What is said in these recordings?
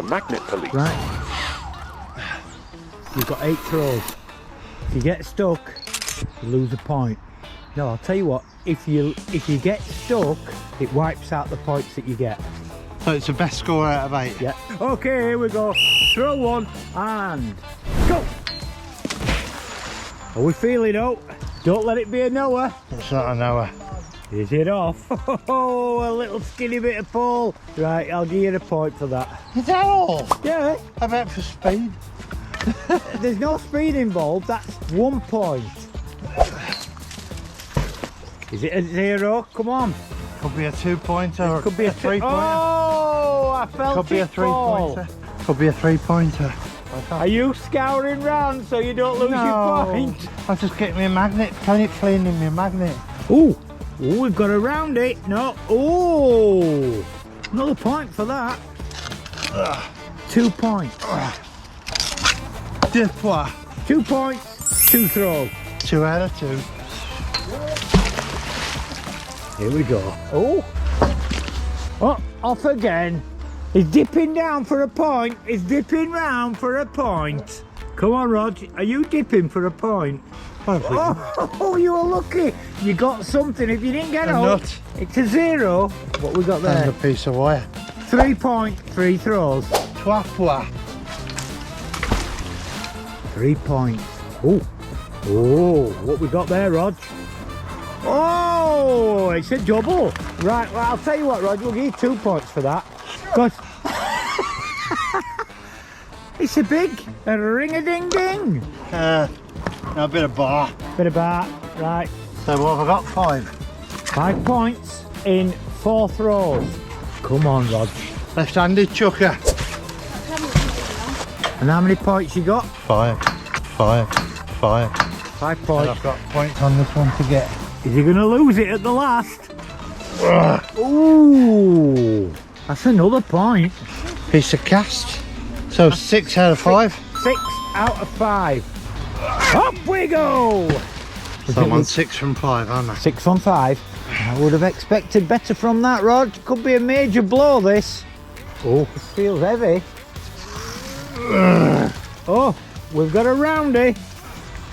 magnet police. Right. You've got 8 throws. If you get stuck, you lose a point. No, I'll tell you what. If you get stuck, it wipes out the points that you get. So it's the best score out of 8? Yeah. Okay, here we go. Throw one and go. Are we feeling out? Don't let it be a Noah. It's not a Noah. Is it off? Oh, a little skinny bit of pole. Right, I'll give you a point for that. Is that all? Yeah. I bet for speed. There's no speed involved. That's 1 point. Is it a 0? Come on. Could be a 2-pointer. It could be a 3-pointer. Oh, I felt Could be a 3-pointer. Could be a 3-pointer. Are you scouring round so you don't lose your point? I'm just getting me a magnet. Cleaning me a magnet. Ooh, we've got to round it. No. Oh, another point for that. 2 points. 2 points. 2 points, 2 throws. 2 out of 2. Here we go. Oh, off again. He's dipping down for a point. He's dipping round for a point. Come on, Rog. Are you dipping for a point? Oh, you were lucky. You got something. If you didn't get out, it's a 0. What we got there? And a piece of wire. 3 points, 3 throws. 3 points. 3 points. Oh, what we got there, Rog? Oh, it's a double. Right, well, I'll tell you what, Rog, we'll give you 2 points for that. Because it's a ring-a-ding-ding. A bit of bar. Bit of bar, right. So what have I got? 5. 5 points in 4 throws. Come on, Rog. Left-handed chucker. And how many points you got? 5. 5 points. And I've got points on this one to get. Is he going to lose it at the last? Ooh, that's another point. Piece of cast. So 6 out of 5. 6 out of 5. Up we go. So I'm on 6 from 5, aren't I? 6 from 5. I would have expected better from that, Rod. Could be a major blow, this. Oh, this feels heavy. Oh, we've got a roundie.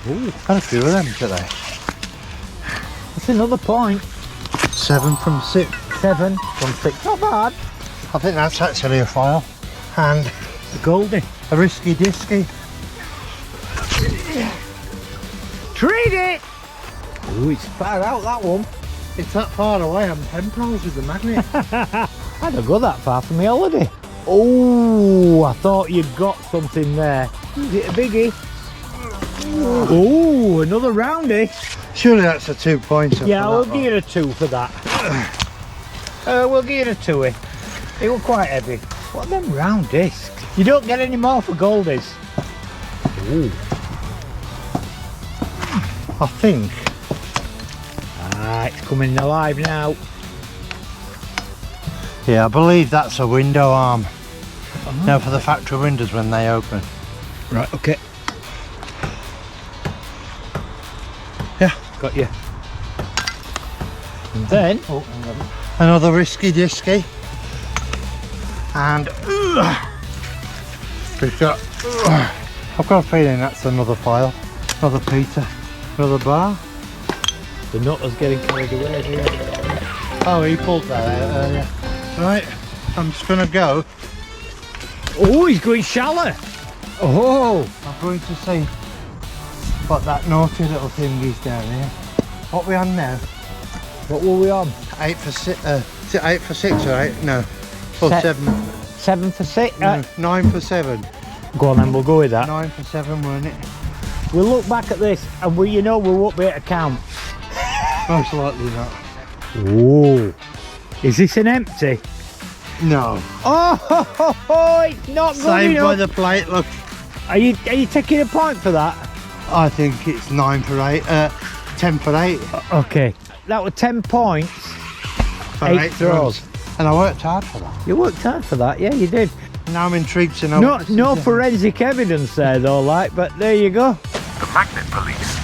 Ooh, had a few of them today. That's another point. 7 from 6. 7 from 6. Not bad. I think that's actually a file. And A Goldie. a risky disky. Treat it. Oh, it's far out, that one. It's that far away, I'm 10 pros with the magnet. I don't go that far from my holiday. Oh, I thought you'd got something there. Is it a biggie? Oh, another roundie. Surely that's a 2-pointer. Yeah, we'll give you a 2 for that. We'll give you a 2. It was quite heavy. What are them round discs? You don't get any more for goldies. Ooh. I think. Ah, it's coming alive now. Yeah, I believe that's a window arm. Now for the factory windows when they open. Right, okay. Yeah. Got you. And then, Another risky disky. And we've got, I've got a feeling that's another file. Another Peter. Another bar. the nut was getting carried away here. Oh, he pulled that out earlier. Right, I'm just going to go. Oh, he's going shallow. Oh, I'm going to see what that naughty little thing is down here. What we on now? what were we on? 8 for 6, is it 8 for 6 or 8? No. Or 7. 7 for 6. No, 9 for 7. Go on then, we'll go with that. 9 for 7, weren't it? We'll look back at this and we won't be able to count. Most likely not. Oh, is this an empty? No. Oh, it's not good Saved enough. by the plate, look. Are you taking a point for that? I think it's 9 for 8, 10 for 8. Okay, that was 10 points. For 8 throws. And I worked hard for that. You worked hard for that, yeah, you did. Now I'm intrigued to know. No forensic evidence there though, like, but there you go. The Magnet Police.